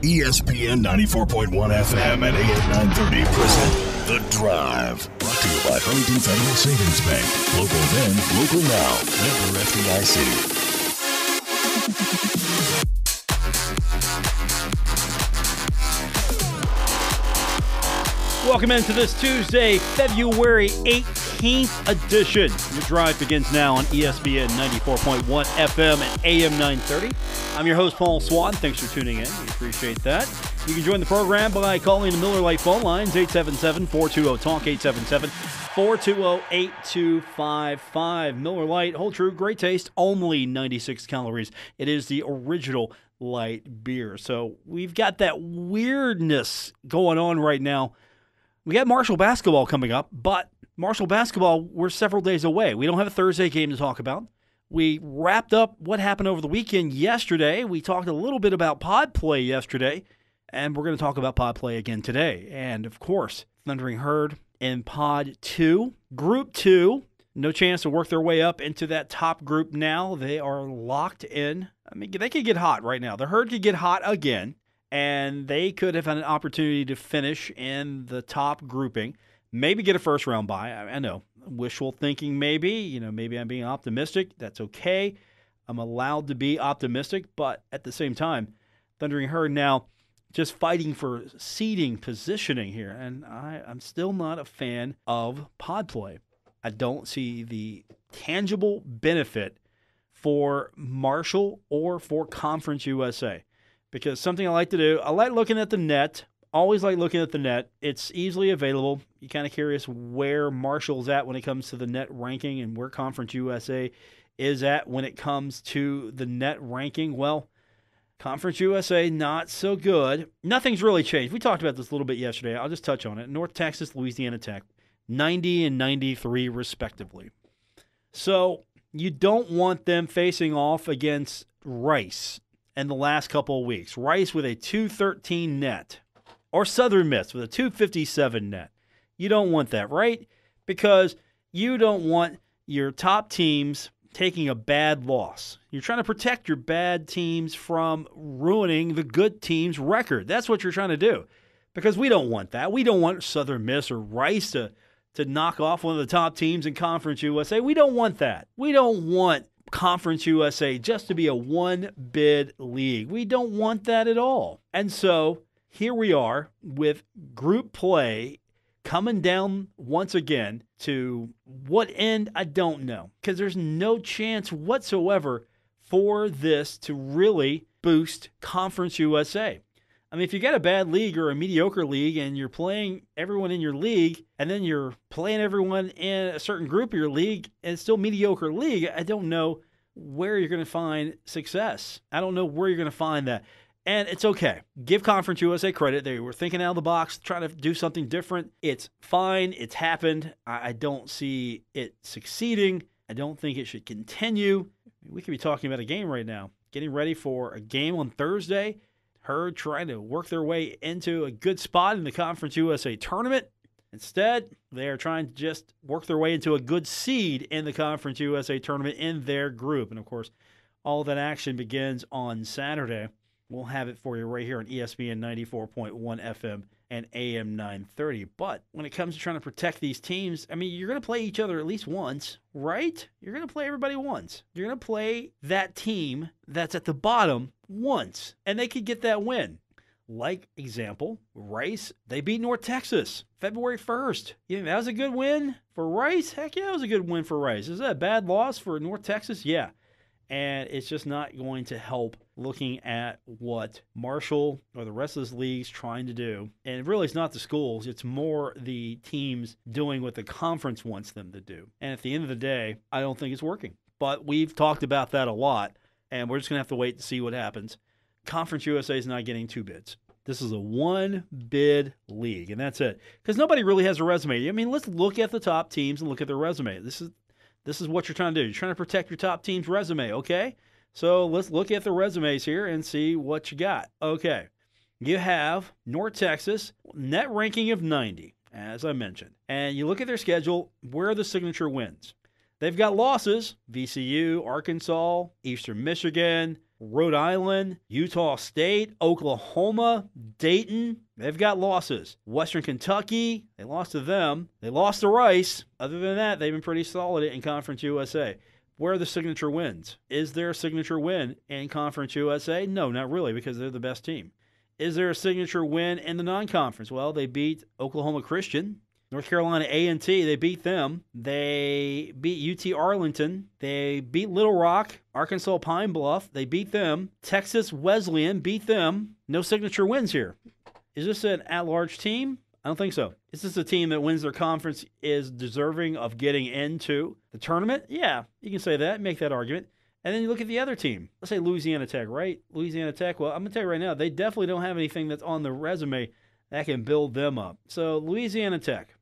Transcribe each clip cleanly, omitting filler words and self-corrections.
ESPN 94.1 FM and AM 930 present The Drive. Brought to you by Huntington Federal Savings Bank. Local then, local now. Member FDIC. Welcome into this Tuesday, February 18th edition. Your drive begins now on ESPN 94.1 FM and AM 930. I'm your host, Paul Swann. Thanks for tuning in. We appreciate that. You can join the program by calling the Miller Lite phone lines, 877-420-TALK, 877-420-8255. Miller Lite, hold true, great taste, only 96 calories. It is the original light beer. So we've got that weirdness going on right now. We got Marshall basketball coming up, but Marshall basketball, we're several days away. We don't have a Thursday game to talk about. We wrapped up what happened over the weekend yesterday. We talked a little bit about pod play yesterday, and we're going to talk about pod play again today. And, of course, Thundering Herd in pod 2. Group 2, no chance to work their way up into that top group now. They are locked in. I mean, they could get hot right now. The Herd could get hot again. And they could have had an opportunity to finish in the top grouping, maybe get a first-round bye. I know, wishful thinking maybe. Maybe I'm being optimistic. That's okay. I'm allowed to be optimistic. But at the same time, Thundering Herd now just fighting for seeding positioning here. And I'm still not a fan of pod play. I don't see the tangible benefit for Marshall or for Conference USA. Because something I like to do, I like looking at the net, always like looking at the net. It's easily available. You're kind of curious where Marshall's at when it comes to the net ranking and where Conference USA is at when it comes to the net ranking. Well, Conference USA, not so good. Nothing's really changed. We talked about this a little bit yesterday. I'll just touch on it. North Texas, Louisiana Tech, 90 and 93 respectively. So you don't want them facing off against Rice in the last couple of weeks. Rice with a 213 net, or Southern Miss with a 257 net. You don't want that, right? Because you don't want your top teams taking a bad loss. You're trying to protect your bad teams from ruining the good team's record. That's what you're trying to do. Because we don't want that. We don't want Southern Miss or Rice to knock off one of the top teams in Conference USA. We don't want that. We don't want Conference USA just to be a one-bid league. We don't want that at all. And so here we are with group play coming down once again to what end, I don't know. Because there's no chance whatsoever for this to really boost Conference USA. I mean, if you got a bad league or a mediocre league and you're playing everyone in your league and then you're playing everyone in a certain group of your league and it's still mediocre league, I don't know where you're going to find success. I don't know where you're going to find that. And it's okay. Give Conference USA credit. They were thinking out of the box, trying to do something different. It's fine. It's happened. I don't see it succeeding. I don't think it should continue. We could be talking about a game right now, getting ready for a game on Thursday. Herd trying to work their way into a good spot in the Conference USA tournament. Instead, they are trying to just work their way into a good seed in the Conference USA tournament in their group. And, of course, all that action begins on Saturday. We'll have it for you right here on ESPN 94.1 FM and AM 930. But when it comes to trying to protect these teams, I mean, you're going to play each other at least once, right? You're going to play everybody once. You're going to play that team that's at the bottom once, and they could get that win. Like, example, Rice, they beat North Texas February 1st. You think that was a good win for Rice? Heck yeah, it was a good win for Rice. Is that a bad loss for North Texas? Yeah. And it's just not going to help looking at what Marshall or the rest of this league's trying to do. And really, it's not the schools. It's more the teams doing what the conference wants them to do. And at the end of the day, I don't think it's working. But we've talked about that a lot, and we're just going to have to wait to see what happens. Conference USA is not getting two bids. This is a one-bid league, and that's it. Because nobody really has a resume. I mean, let's look at the top teams and look at their resume. This is what you're trying to do. You're trying to protect your top team's resume, okay? So let's look at the resumes here and see what you got. Okay, you have North Texas, net ranking of 90, as I mentioned. And you look at their schedule, where are the signature wins? They've got losses, VCU, Arkansas, Eastern Michigan, Rhode Island, Utah State, Oklahoma, Dayton, they've got losses. Western Kentucky, they lost to them. They lost to Rice. Other than that, they've been pretty solid in Conference USA. Where are the signature wins? Is there a signature win in Conference USA? No, not really, because they're the best team. Is there a signature win in the non-conference? Well, they beat Oklahoma Christian. North Carolina A&T, they beat them. They beat UT Arlington. They beat Little Rock, Arkansas Pine Bluff. They beat them. Texas Wesleyan beat them. No signature wins here. Is this an at-large team? I don't think so. Is this a team that wins their conference is deserving of getting into the tournament? Yeah, you can say that, make that argument. And then you look at the other team. Let's say Louisiana Tech, right? Louisiana Tech, well, I'm going to tell you right now, they definitely don't have anything that's on the resume that can build them up. So Louisiana Tech.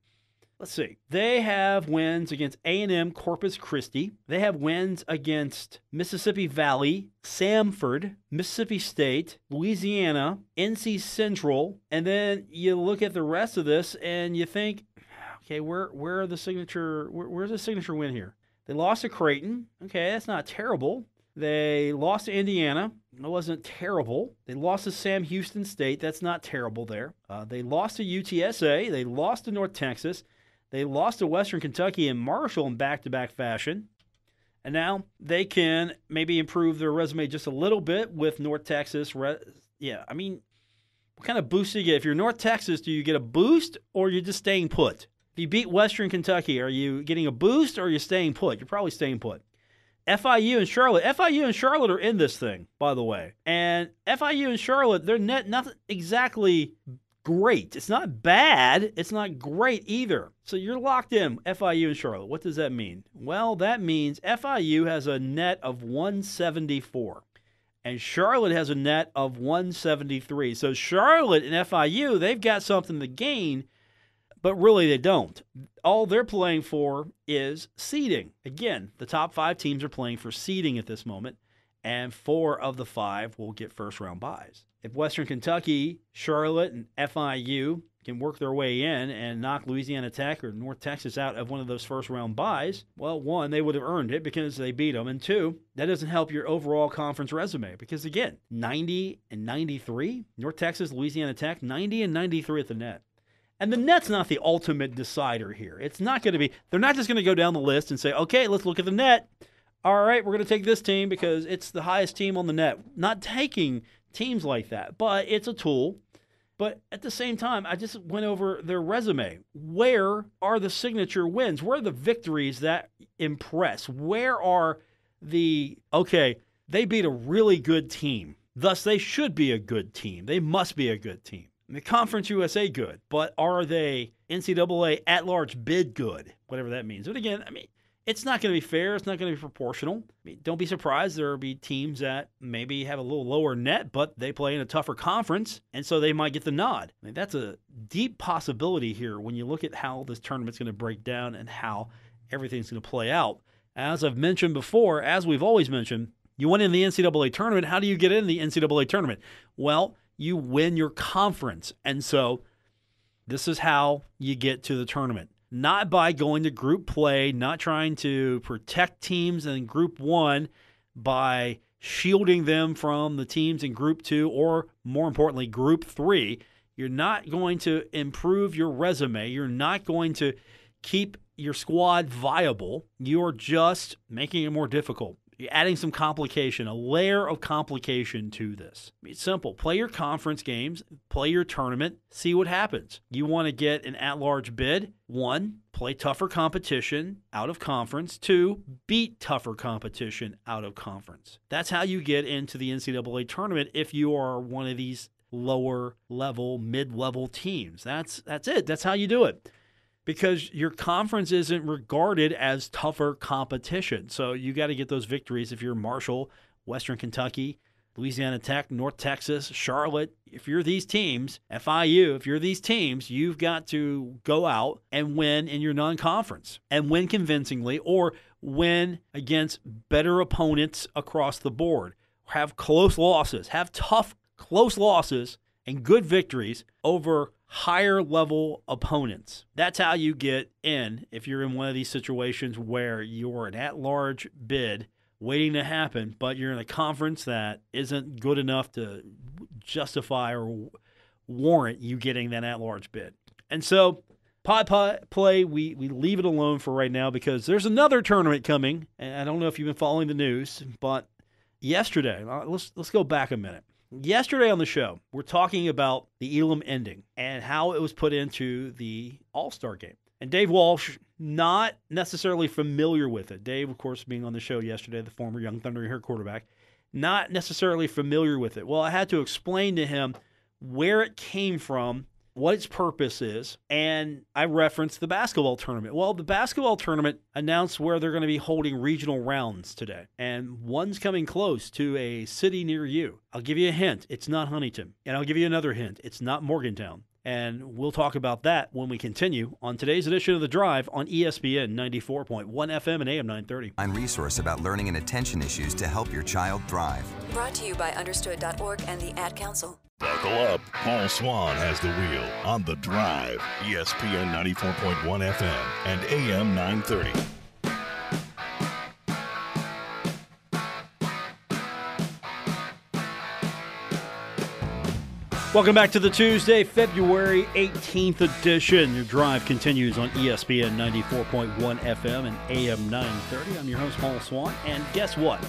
Let's see. They have wins against A&M Corpus Christi. They have wins against Mississippi Valley, Samford, Mississippi State, Louisiana, NC Central. And then you look at the rest of this and you think, okay, where's the signature win here? They lost to Creighton. Okay, that's not terrible. They lost to Indiana. That wasn't terrible. They lost to Sam Houston State. That's not terrible there. They lost to UTSA. They lost to North Texas. They lost to Western Kentucky and Marshall in back-to-back fashion. And now they can maybe improve their resume just a little bit with North Texas. What kind of boost do you get? If you're North Texas, do you get a boost or are you just staying put? If you beat Western Kentucky, are you getting a boost or are you staying put? You're probably staying put. FIU and Charlotte are in this thing, by the way. And FIU and Charlotte, they're not exactly great. It's not bad. It's not great either. So you're locked in, FIU and Charlotte. What does that mean? Well, that means FIU has a net of 174. And Charlotte has a net of 173. So Charlotte and FIU, they've got something to gain, but really they don't. All they're playing for is seeding. Again, the top 5 teams are playing for seeding at this moment, and 4 of the 5 will get first-round byes. If Western Kentucky, Charlotte, and FIU can work their way in and knock Louisiana Tech or North Texas out of one of those first-round byes, well, 1, they would have earned it because they beat them, and 2, that doesn't help your overall conference resume because, again, 90 and 93, North Texas, Louisiana Tech, 90 and 93 at the net. And the net's not the ultimate decider here. It's not going to be – they're not just going to go down the list and say, okay, let's look at the net. All right, we're going to take this team because it's the highest team on the net. Not taking teams like that, but it's a tool. But at the same time, I just went over their resume. Where are the signature wins? Where are the victories that impress? Where are the – okay, they beat a really good team. Thus, they should be a good team. They must be a good team. The Conference USA good, but are they NCAA at-large bid good? Whatever that means. But again, I mean, it's not going to be fair. It's not going to be proportional. I mean, don't be surprised. There will be teams that maybe have a little lower net, but they play in a tougher conference, and so they might get the nod. I mean, that's a deep possibility here when you look at how this tournament's going to break down and how everything's going to play out. As I've mentioned before, as we've always mentioned, you went in the NCAA tournament. How do you get in the NCAA tournament? Well, you win your conference. And so this is how you get to the tournament. Not by going to group play, not trying to protect teams in Group 1 by shielding them from the teams in Group 2 or, more importantly, Group 3. You're not going to improve your resume. You're not going to keep your squad viable. You're just making it more difficult. You're adding some complication, a layer of complication to this. It's simple. Play your conference games, play your tournament, see what happens. You want to get an at-large bid? 1, play tougher competition out of conference. 2, beat tougher competition out of conference. That's how you get into the NCAA tournament if you are one of these lower-level, mid-level teams. That's it. That's how you do it. Because your conference isn't regarded as tougher competition. So you got to get those victories if you're Marshall, Western Kentucky, Louisiana Tech, North Texas, Charlotte. If you're these teams, FIU, if you're these teams, you've got to go out and win in your non-conference and win convincingly or win against better opponents across the board. Have close losses, have tough, close losses and good victories over higher level opponents. That's how you get in if you're in one of these situations where you're an at-large bid waiting to happen, but you're in a conference that isn't good enough to justify or warrant you getting that at-large bid. And so pod play, we leave it alone for right now because there's another tournament coming. And I don't know if you've been following the news, but yesterday, let's go back a minute. Yesterday on the show, we're talking about the ELAM ending and how it was put into the All-Star game. And Dave Walsh, not necessarily familiar with it. Dave, of course, being on the show yesterday, the former Young Thunder here quarterback, not necessarily familiar with it. Well, I had to explain to him where it came from, what its purpose is, and I referenced the basketball tournament. Well, the basketball tournament announced where they're going to be holding regional rounds today, and one's coming close to a city near you. I'll give you a hint. It's not Huntington, and I'll give you another hint. It's not Morgantown, and we'll talk about that when we continue on today's edition of The Drive on ESPN 94.1 FM and AM 930. Online resource about learning and attention issues to help your child thrive. Brought to you by Understood.org and the Ad Council. Buckle up. Paul Swann has the wheel on The Drive, ESPN 94.1 FM and AM 930. Welcome back to the Tuesday, February 18th edition. Your drive continues on ESPN 94.1 FM and AM 930. I'm your host, Paul Swann. And guess what?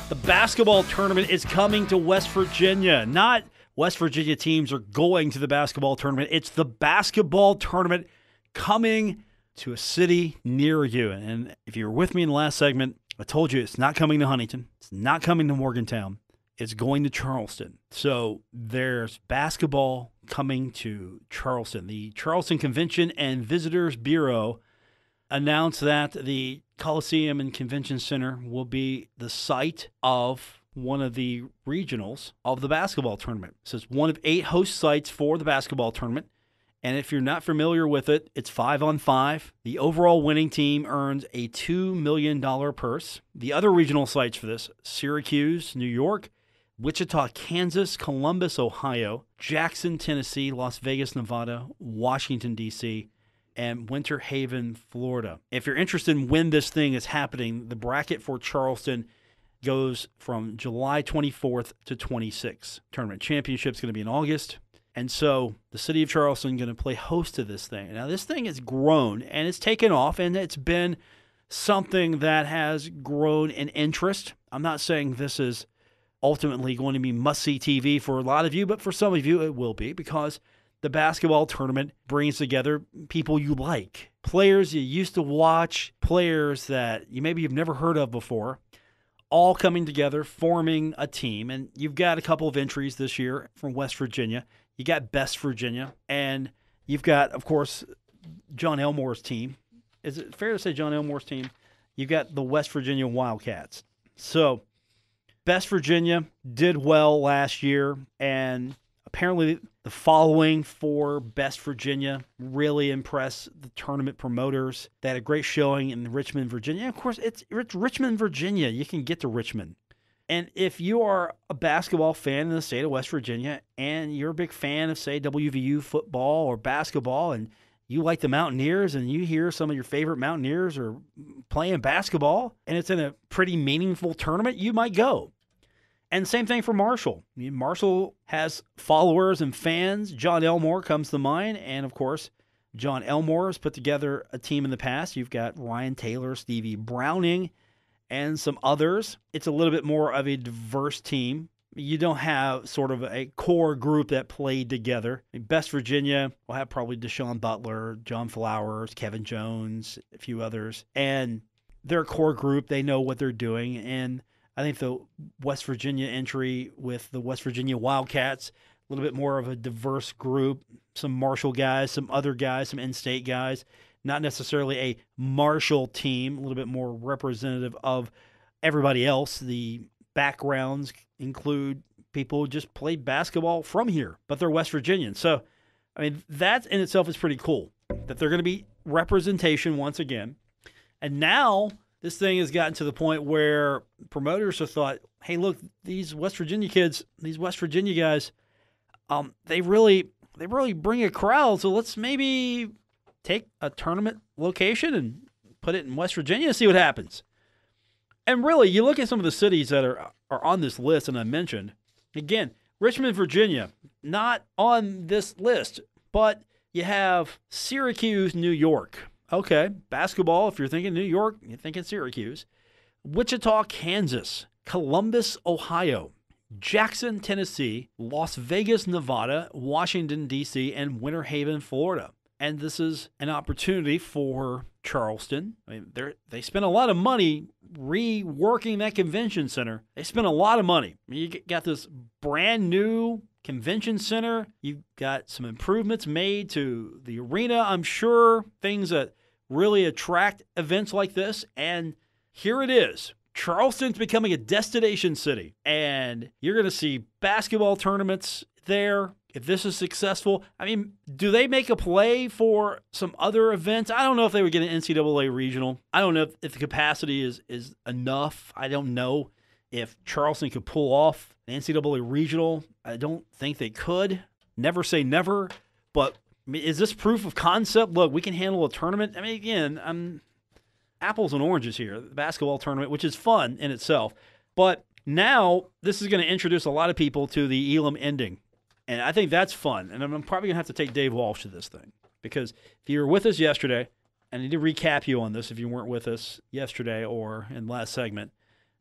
The basketball tournament is coming to West Virginia. Not West Virginia teams are going to the basketball tournament. It's the basketball tournament coming to a city near you. And if you were with me in the last segment, I told you it's not coming to Huntington. It's not coming to Morgantown. It's going to Charleston. So there's basketball coming to Charleston. The Charleston Convention and Visitors Bureau announced that the Coliseum and Convention Center will be the site of one of the regionals of the basketball tournament. So it's one of 8 host sites for the basketball tournament. And if you're not familiar with it, it's 5-on-5. The overall winning team earns a $2 million purse. The other regional sites for this, Syracuse, New York, Wichita, Kansas, Columbus, Ohio, Jackson, Tennessee, Las Vegas, Nevada, Washington, D.C., and Winter Haven, Florida. If you're interested in when this thing is happening, the bracket for Charleston goes from July 24th to 26th. Tournament championship's going to be in August. And so the city of Charleston going to play host to this thing. Now, this thing has grown, and it's taken off, and it's been something that has grown in interest. I'm not saying this is ultimately going to be must-see TV for a lot of you, but for some of you it will be, because the basketball tournament brings together people you like, players you used to watch, players that you've never heard of before, all coming together, forming a team. And you've got a couple of entries this year from West Virginia. You got Best Virginia, and you've got, of course, John Elmore's team. Is it fair to say John Elmore's team? You've got the West Virginia Wildcats. So Best Virginia did well last year, and apparently the following for Best Virginia really impressed the tournament promoters. They had a great showing in Richmond, Virginia. Of course, it's Richmond, Virginia. You can get to Richmond. And if you are a basketball fan in the state of West Virginia and you're a big fan of, say, WVU football or basketball, and you like the Mountaineers and you hear some of your favorite Mountaineers are playing basketball and it's in a pretty meaningful tournament, you might go. And same thing for Marshall. Marshall has followers and fans. John Elmore comes to mind. And, of course, John Elmore has put together a team in the past. You've got Ryan Taylor, Stevie Browning, and some others. It's a little bit more of a diverse team. You don't have sort of a core group that played together. Best Virginia will have probably Deshaun Butler, John Flowers, Kevin Jones, a few others. And their core group, they know what they're doing. And I think the West Virginia entry with the West Virginia Wildcats, a little bit more of a diverse group, some Marshall guys, some other guys, some in-state guys, not necessarily a Marshall team, a little bit more representative of everybody else. The backgrounds include people who just played basketball from here, but they're West Virginians. So, that in itself is pretty cool, that they're going to be representation once again. And now this thing has gotten to the point where promoters have thought, hey, look, these West Virginia kids, these West Virginia guys, they really bring a crowd. So let's maybe take a tournament location and put it in West Virginia and see what happens. And really, you look at some of the cities that are on this list, and I mentioned, again, Richmond, Virginia, not on this list, but you have Syracuse, New York. Okay, basketball, if you're thinking New York, you're thinking Syracuse. Wichita, Kansas. Columbus, Ohio. Jackson, Tennessee. Las Vegas, Nevada. Washington, D.C., and Winter Haven, Florida. And this is an opportunity for Charleston. I mean, they spent a lot of money reworking that convention center. They spent a lot of money. I mean, you got this brand new convention center. You've got some improvements made to the arena, I'm sure, things that really attract events like this. And here it is. Charleston's becoming a destination city. And you're going to see basketball tournaments there. If this is successful, I mean, do they make a play for some other events? I don't know if they would get an NCAA regional. I don't know if the capacity is enough. I don't know if Charleston could pull off an NCAA regional. I don't think they could. Never say never. But I mean, is this proof of concept? Look, we can handle a tournament. I mean, again, I'm apples and oranges here. The basketball tournament, which is fun in itself. But now this is going to introduce a lot of people to the ELAM ending. And I think that's fun. And I'm probably going to have to take Dave Walsh to this thing. Because if you were with us yesterday, I need to recap you on this if you weren't with us yesterday or in last segment,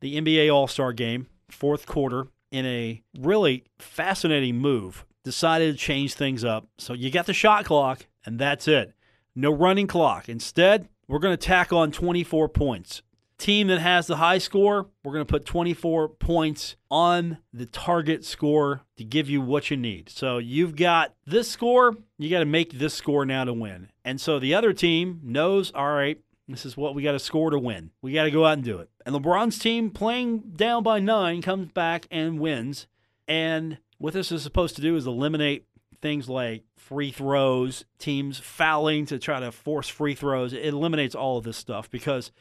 the NBA All-Star Game, fourth quarter, in a really fascinating move, decided to change things up. So you got the shot clock, and that's it. No running clock. Instead, we're going to tack on 24 points. Team that has the high score, we're going to put 24 points on the target score to give you what you need. So you've got this score, you got to make this score now to win. And so the other team knows, all right, this is what we got to score to win. We got to go out and do it. And LeBron's team, playing down by 9, comes back and wins. And what this is supposed to do is eliminate things like free throws, teams fouling to try to force free throws. It eliminates all of this stuff because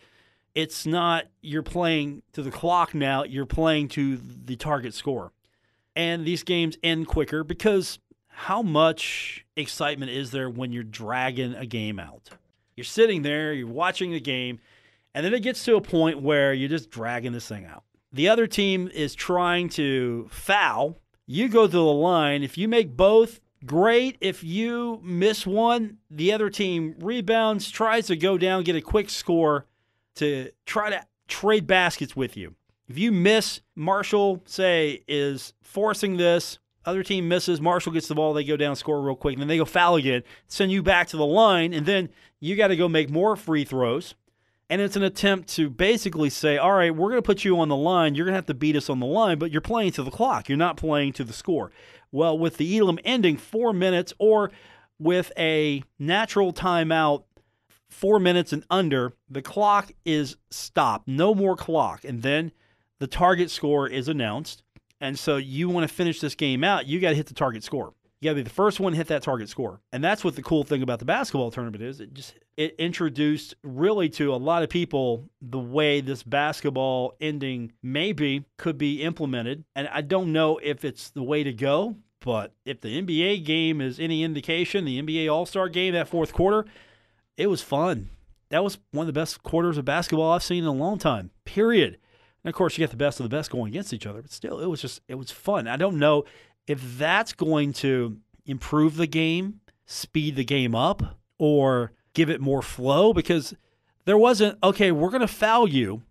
it's not you're playing to the clock now, you're playing to the target score. And these games end quicker because how much excitement is there when you're dragging a game out? You're sitting there, you're watching the game, and then it gets to a point where you're just dragging this thing out. The other team is trying to foul. You go to the line. If you make both, great. If you miss one, the other team rebounds, tries to go down, get a quick score to try to trade baskets with you. If you miss, Marshall, say, is forcing this. Other team misses. Marshall gets the ball. They go down, score real quick. And then they go foul again, send you back to the line. And then you got to go make more free throws. And it's an attempt to basically say, all right, we're going to put you on the line. You're going to have to beat us on the line, but you're playing to the clock. You're not playing to the score. Well, with the ELAM ending 4 minutes or with a natural timeout 4 minutes and under, the clock is stopped. No more clock. And then the target score is announced. And so you want to finish this game out, you got to hit the target score. You got to be the first one to hit that target score. And that's what the cool thing about the basketball tournament is. It introduced really to a lot of people the way this basketball ending could be implemented. And I don't know if it's the way to go, but if the NBA game is any indication, the NBA All-Star Game, that fourth quarter, it was fun. That was one of the best quarters of basketball I've seen in a long time, period. And, of course, you get the best of the best going against each other. But still, it was fun. I don't know if that's going to improve the game, speed the game up, or give it more flow. Because there wasn't, okay, we're going to foul you,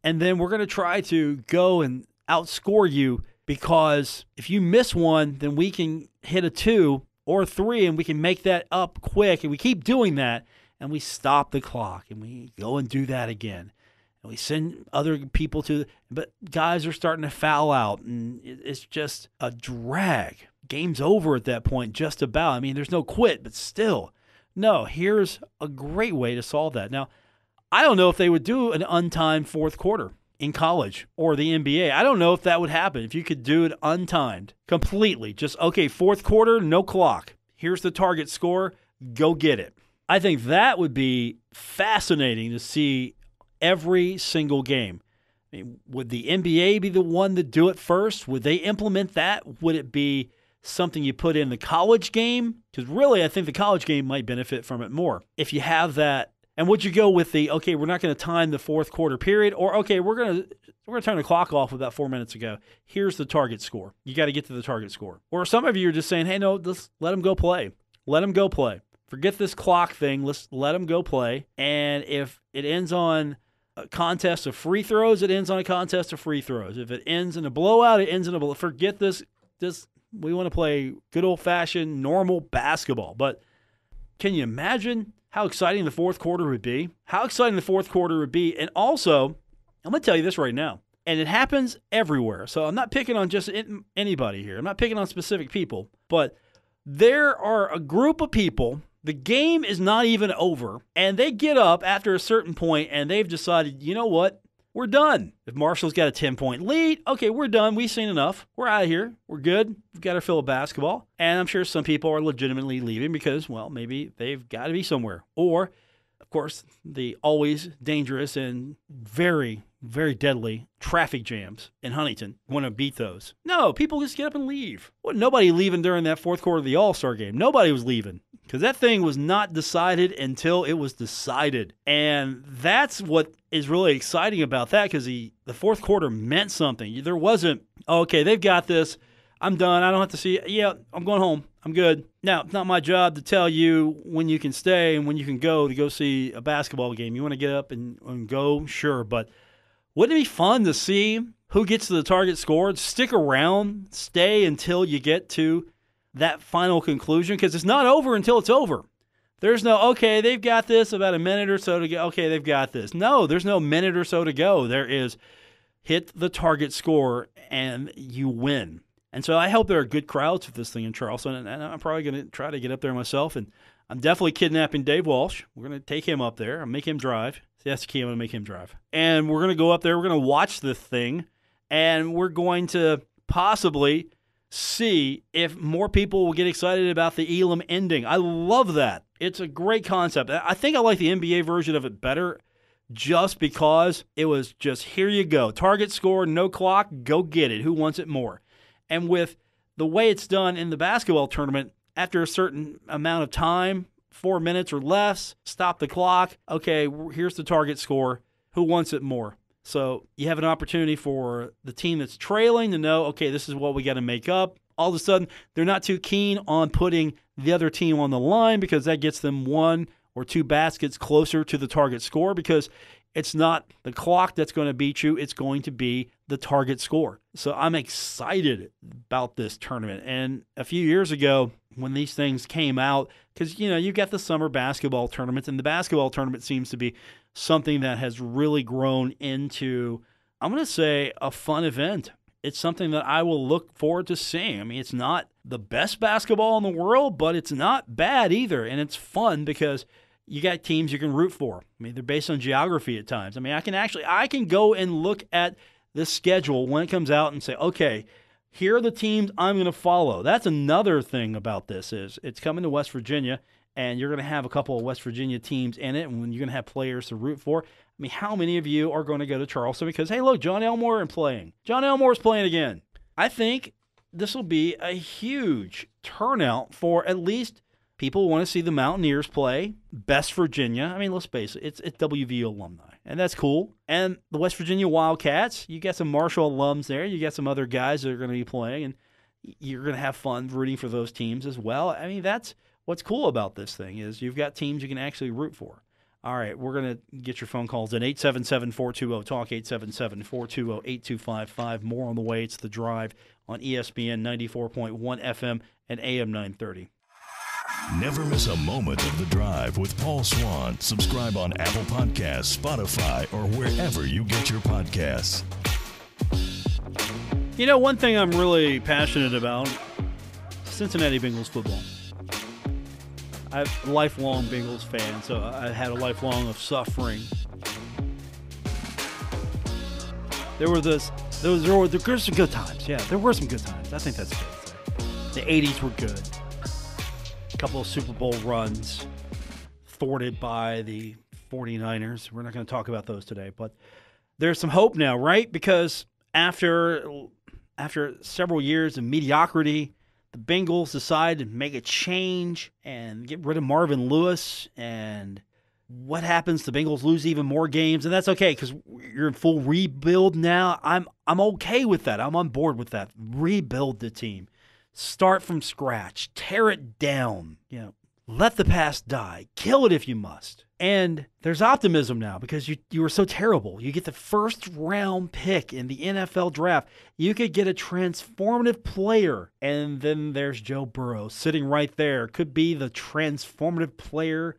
and then we're going to try to go and outscore you. Because if you miss one, then we can hit a 2 or a 3, and we can make that up quick. And we keep doing that. And we stop the clock, and we go and do that again. And we send other people but guys are starting to foul out, and it's just a drag. Game's over at that point, just about. I mean, there's no quit, but still. No, here's a great way to solve that. Now, I don't know if they would do an untimed fourth quarter in college or the NBA. I don't know if that would happen, if you could do it untimed completely. Just, okay, fourth quarter, no clock. Here's the target score. Go get it. I think that would be fascinating to see every single game. I mean, would the NBA be the one to do it first? Would they implement that? Would it be something you put in the college game? Because really, I think the college game might benefit from it more. If you have that And would you go with the, okay, we're not going to time the fourth quarter period, or, okay, we're going to turn the clock off about 4 minutes ago. Here's the target score. You got to get to the target score. Or some of you are just saying, hey, no, let's let them go play. Let them go play. Forget this clock thing. Let's let them go play. And if it ends on a contest of free throws, it ends on a contest of free throws. If it ends in a blowout, it ends in a blowout. Forget this. We want to play good old-fashioned, normal basketball. But can you imagine how exciting the fourth quarter would be? How exciting the fourth quarter would be. And also, I'm going to tell you this right now, and it happens everywhere. So I'm not picking on just anybody here. I'm not picking on specific people. But there are a group of people, the game is not even over, and they get up after a certain point, and they've decided, you know what? We're done. If Marshall's got a 10-point lead, okay, we're done. We've seen enough. We're out of here. We're good. We've got our fill of basketball. And I'm sure some people are legitimately leaving because, well, maybe they've got to be somewhere. Or, of course, the always dangerous and very, very deadly traffic jams in Huntington. Want to beat those. No, people just get up and leave. Well, nobody leaving during that fourth quarter of the All-Star game. Nobody was leaving. Because that thing was not decided until it was decided. And that's what is really exciting about that, because the fourth quarter meant something. There wasn't, oh, okay, they've got this. I'm done. I don't have to see it. Yeah, I'm going home. I'm good. Now, it's not my job to tell you when you can stay and when you can go to go see a basketball game. You want to get up and go? Sure. But wouldn't it be fun to see who gets to the target score? Stick around. Stay until you get to that final conclusion, because it's not over until it's over. There's no, okay, they've got this, about a minute or so to go. Okay, they've got this. No, there's no minute or so to go. There is hit the target score and you win. And so I hope there are good crowds for this thing in Charleston, and I'm probably going to try to get up there myself. And I'm definitely kidnapping Dave Walsh. We're going to take him up there. I'll make him drive. See, that's the key. I'm going to make him drive. And we're going to go up there. We're going to watch this thing, and we're going to possibly see if more people will get excited about the ELAM ending. I love that. It's a great concept. I think I like the NBA version of it better just because it was just, here you go. Target score, no clock, go get it. Who wants it more? And with the way it's done in the basketball tournament, after a certain amount of time, 4 minutes or less, stop the clock. Okay, here's the target score. Who wants it more? So you have an opportunity for the team that's trailing to know, okay, this is what we got to make up. All of a sudden, they're not too keen on putting the other team on the line because that gets them 1 or 2 baskets closer to the target score, because it's not the clock that's going to beat you. It's going to be the target score. So I'm excited about this tournament. And a few years ago, when these things came out, because, you got the summer basketball tournaments, and the basketball tournament seems to be something that has really grown into, I'm going to say, a fun event. It's something that I will look forward to seeing. I mean, it's not the best basketball in the world, but it's not bad either. And it's fun because you got teams you can root for. I mean, they're based on geography at times. I mean, I can go and look at the schedule when it comes out and say, okay, here are the teams I'm going to follow. That's another thing about this is it's coming to West Virginia, and you're going to have a couple of West Virginia teams in it, and when you're going to have players to root for. I mean, how many of you are going to go to Charleston because, hey, look, John Elmore is playing. John Elmore is playing again. I think this will be a huge turnout for at least people who want to see the Mountaineers play, Best Virginia. I mean, let's face it, it's WVU alumni, and that's cool. And the West Virginia Wildcats, you got some Marshall alums there. You got some other guys that are going to be playing, and you're going to have fun rooting for those teams as well. I mean, that's what's cool about this thing is you've got teams you can actually root for. All right, we're going to get your phone calls at 877-420-TALK, 877-420-8255. More on the way. It's The Drive on ESPN 94.1 FM and AM 930. Never miss a moment of The Drive with Paul Swann. Subscribe on Apple Podcasts, Spotify, or wherever you get your podcasts. One thing I'm really passionate about, Cincinnati Bengals football. I'm a lifelong Bengals fan, so I had a lifelong of suffering. There were some good times. Yeah, there were some good times. I think that's good. The 80s were good. A couple of Super Bowl runs thwarted by the 49ers. We're not going to talk about those today, but there's some hope now, right? Because after several years of mediocrity, the Bengals decided to make a change and get rid of Marvin Lewis and what happens? The Bengals lose even more games, and that's okay because you're in full rebuild now. I'm okay with that. I'm on board with that. Rebuild the team. Start from scratch. Tear it down. Let the past die. Kill it if you must. And there's optimism now because you were so terrible. You get the first round pick in the NFL draft. You could get a transformative player. And then there's Joe Burrow sitting right there. Could be the transformative player,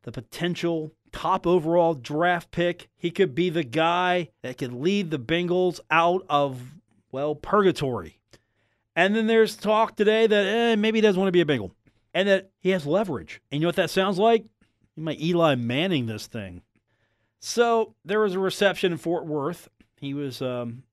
the potential top overall draft pick. He could be the guy that could lead the Bengals out of, purgatory. And then there's talk today that maybe he doesn't want to be a Bengal. And that he has leverage. And you know what that sounds like? He might Eli Manning this thing. So there was a reception in Fort Worth. He was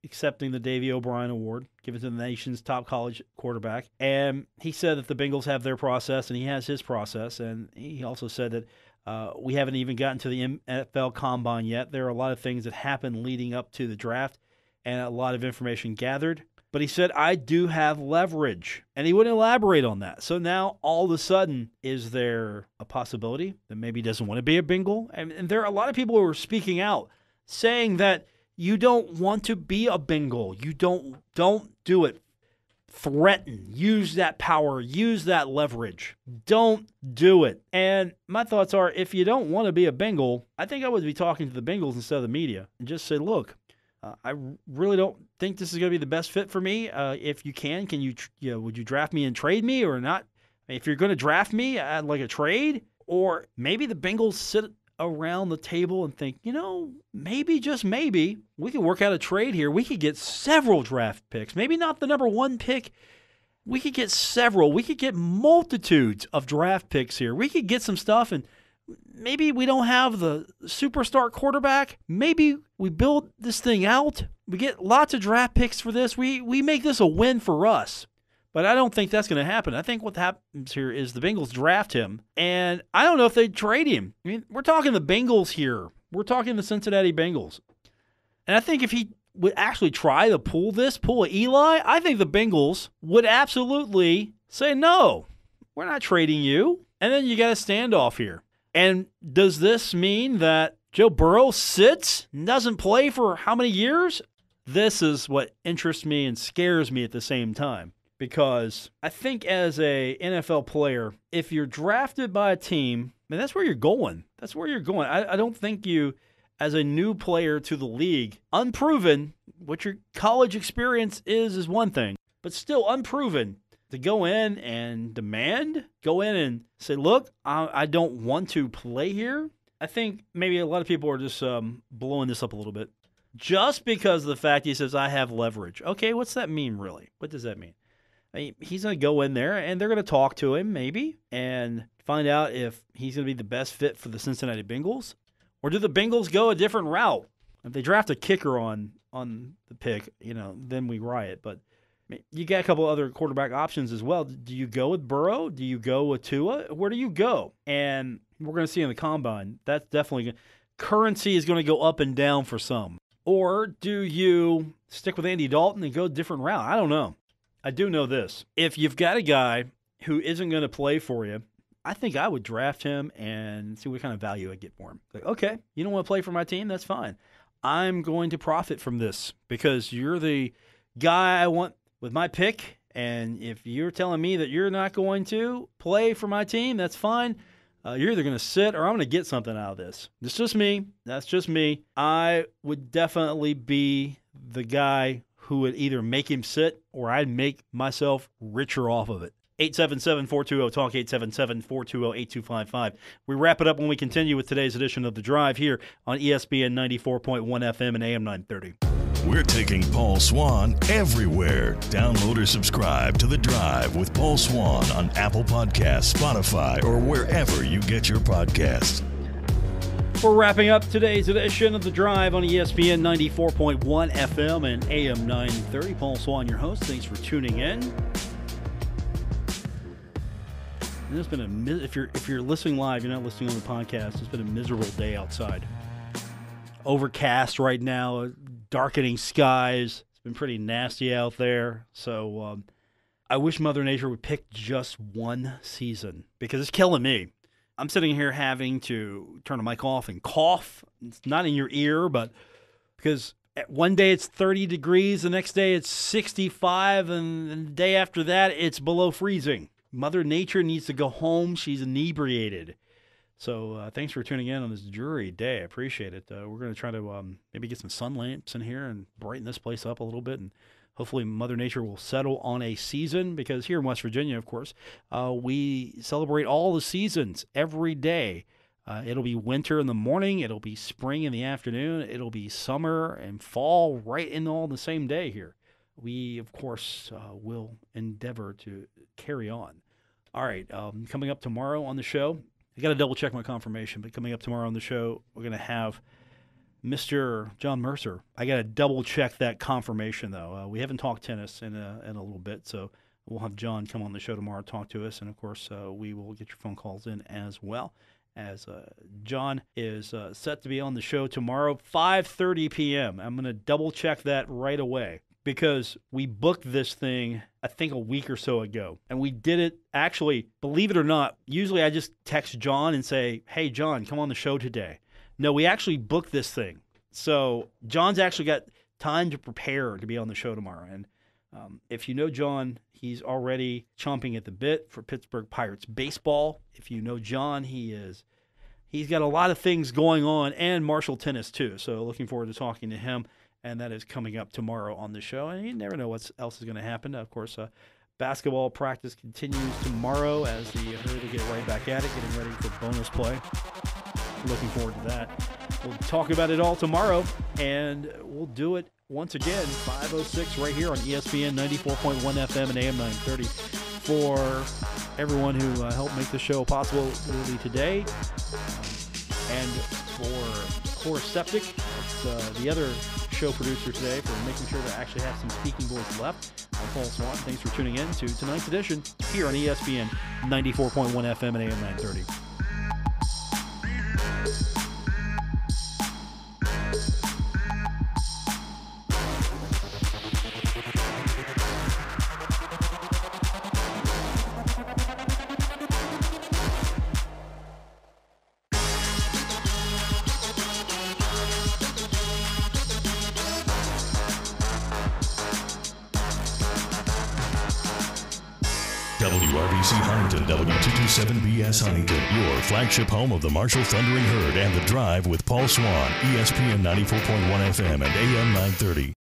accepting the Davey O'Brien Award, given to the nation's top college quarterback. And he said that the Bengals have their process, and he has his process. And he also said that we haven't even gotten to the NFL Combine yet. There are a lot of things that happen leading up to the draft and a lot of information gathered. But he said, I do have leverage. And he wouldn't elaborate on that. So now, all of a sudden, is there a possibility that maybe he doesn't want to be a Bengal? And there are a lot of people who are speaking out, saying that you don't want to be a Bengal. You don't do it. Threaten. Use that power. Use that leverage. Don't do it. And my thoughts are, if you don't want to be a Bengal, I think I would be talking to the Bengals instead of the media and just say, look, I really don't think this is going to be the best fit for me. If you can you would you draft me and trade me or not? If you're going to draft me, I'd like a trade. Or maybe the Bengals sit around the table and think, maybe, just maybe, we could work out a trade here. We could get several draft picks. Maybe not the number one pick. We could get several. We could get multitudes of draft picks here. We could get some stuff, and maybe we don't have the superstar quarterback. Maybe we build this thing out. We get lots of draft picks for this. We make this a win for us. But I don't think that's going to happen. I think what happens here is the Bengals draft him, and I don't know if they trade him. I mean, we're talking the Bengals here. We're talking the Cincinnati Bengals. And I think if he would actually try to pull a Eli, I think the Bengals would absolutely say, no, we're not trading you. And then you got a standoff here. And does this mean that Joe Burrow sits and doesn't play for how many years? This is what interests me and scares me at the same time. Because I think as a NFL player, if you're drafted by a team, that's where you're going. That's where you're going. I don't think you, as a new player to the league, unproven, what your college experience is one thing. But still unproven, to go in and go in and say, look, I don't want to play here. I think maybe a lot of people are just blowing this up a little bit. Just because of the fact he says, I have leverage. Okay, what's that mean really? What does that mean? I mean, he's going to go in there and they're going to talk to him maybe and find out if he's going to be the best fit for the Cincinnati Bengals. Or do the Bengals go a different route? If they draft a kicker on the pick, then we riot. But you got a couple other quarterback options as well. Do you go with Burrow? Do you go with Tua? Where do you go? And we're going to see in the Combine, that's definitely currency is going to go up and down for some. Or do you stick with Andy Dalton and go a different route? I don't know. I do know this. If you've got a guy who isn't going to play for you, I think I would draft him and see what kind of value I get for him. Like, okay, you don't want to play for my team? That's fine. I'm going to profit from this because you're the guy I want with my pick, and if you're telling me that you're not going to play for my team, that's fine. You're either going to sit or I'm going to get something out of this. It's just me. That's just me. I would definitely be the guy who would either make him sit or I'd make myself richer off of it. 877-420-TALK, 877-420-8255. We wrap it up when we continue with today's edition of The Drive here on ESPN 94.1 FM and AM 930. We're taking Paul Swann everywhere. Download or subscribe to The Drive with Paul Swann on Apple Podcasts, Spotify, or wherever you get your podcasts. We're wrapping up today's edition of The Drive on ESPN 94.1 FM and AM 930. Paul Swann, your host. Thanks for tuning in. And it's been if you're listening live, you're not listening on the podcast. It's been a miserable day outside. Overcast right now, darkening skies. It's been pretty nasty out there. So I wish Mother Nature would pick just one season because it's killing me. I'm sitting here having to turn the mic off and cough. It's not in your ear, but because one day it's 30 degrees, the next day it's 65, and the day after that it's below freezing. Mother Nature needs to go home. She's inebriated. So thanks for tuning in on this dreary day. I appreciate it. We're going to try to maybe get some sun lamps in here and brighten this place up a little bit, and hopefully Mother Nature will settle on a season, because here in West Virginia, of course, we celebrate all the seasons every day. It'll be winter in the morning. It'll be spring in the afternoon. It'll be summer and fall right in all the same day here. We, of course, will endeavor to carry on. All right, coming up tomorrow on the show, I got to double check my confirmation, but coming up tomorrow on the show, we're going to have Mr. John Mercer. I got to double check that confirmation, though. We haven't talked tennis in a little bit, so we'll have John come on the show tomorrow, talk to us, and of course, we will get your phone calls in as well. As John is set to be on the show tomorrow, 5:30 p.m. I'm going to double check that right away, because we booked this thing, I think, a week or so ago. And we did it, actually, believe it or not, usually I just text John and say, hey, John, come on the show today. No, we actually booked this thing. So John's actually got time to prepare to be on the show tomorrow. And if you know John, he's already chomping at the bit for Pittsburgh Pirates baseball. If you know John, he's got a lot of things going on, and Marshall tennis too. So looking forward to talking to him. And that is coming up tomorrow on the show. And you never know what else is going to happen. Of course, basketball practice continues tomorrow as the Herd will get right back at it, getting ready for bonus play. Looking forward to that. We'll talk about it all tomorrow, and we'll do it once again, 5:06 right here on ESPN 94.1 FM and AM 930. For everyone who helped make the show possible early today, and for Core Septic, the other show producer today, for making sure to actually have some speaking voice left. I'm Paul Swann. Thanks for tuning in to tonight's edition here on ESPN 94.1 FM and AM 930. WRBC Huntington, W227BS Huntington, your flagship home of the Marshall Thundering Herd and The Drive with Paul Swann, ESPN 94.1 FM and AM 930.